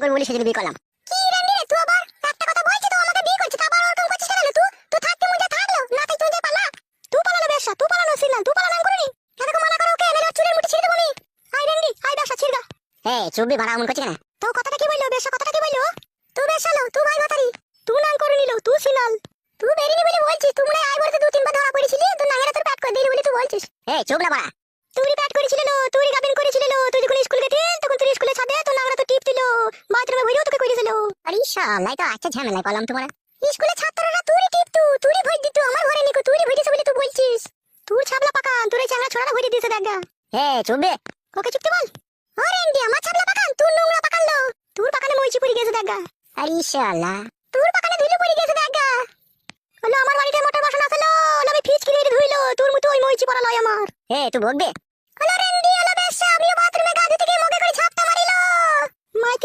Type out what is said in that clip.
করে বলি সেদিন বিয়ে করলাম। কি রেন্ডি রে তুই আবার একটা কথা বলছিস তো আমাকে বিয়ে করছিস আবার ওরকম করছিস কেন তুই? তুই থাকতে মুজে থাকলো না তাই তুই যে পালা। তুই পালানো বেশা তুই পালানো সিনাল তুই পালানো করিনি। এতকে মানা করো ওকে এনে চুলের মুঠি ছিঁড়ে দেব আমি। আই রেন্ডি আই বেশা ছিড়গা। চুপবি ভাড়া এমন করছিস কেন? তো কথাটা কি বললো বেশা কথাটা কি বললো? তুই বেশা লো তুই ভাই ভাতারি। তুই নাং করে নিলো তুই সিনাল। তুই বেরিনি বলে বলছিস তোমরা আই বলতে দু তিনবার ধরা পড়েছিলি তুই নাঙ্গেরা তোর প্যাট করে দিলি বলে তুই বলছিস। চুপ না ভাড়া। তুই প্যাট করেছিল লো তুই গাবিন করেছিল লো তুই যখন স্কুল গেছিস তখন তুই স্কুলে ছাদে তো নাঙ্গরা তো টিপ দিল বাথরুমে ভইরেও তোকে কইছিল। আরে শালাই তো আচ্ছা ঝামেলায় পড়লাম তোমার। স্কুলে ছাত্ররা তুই টিপ তুই ভই দিত আমার ঘরে নিকো তুই ভই দিছ বলে তুই বলছিস। তুই ছাবলা পাকান তোর এই চ্যাংড়া ছোড়াটা ভই দিয়েছে দেখা। চুপবে। ওকে চুপতে বল। আরে এন্ডি আমার ছাবলা পাকান তুই নোংরা পাকান লো তোর পাকানে মইচি পড়ে গেছে দেখা। আরে শালা তোর পাকানে ধুলো পড়ে গেছে দেখা। হলো আমার বাড়িতে মোটর বাসন আসলো আমি ফিজ কিনে ধুইলো তোর মতো ওই মইচি পড়া লয় আমার। তুই ভোগবে। হলো রেন্ডি হলো বেশ আমিও বাথরুমে গা ধুতে গিয়ে মগে করে ছাপটা মারিলো। মাইতি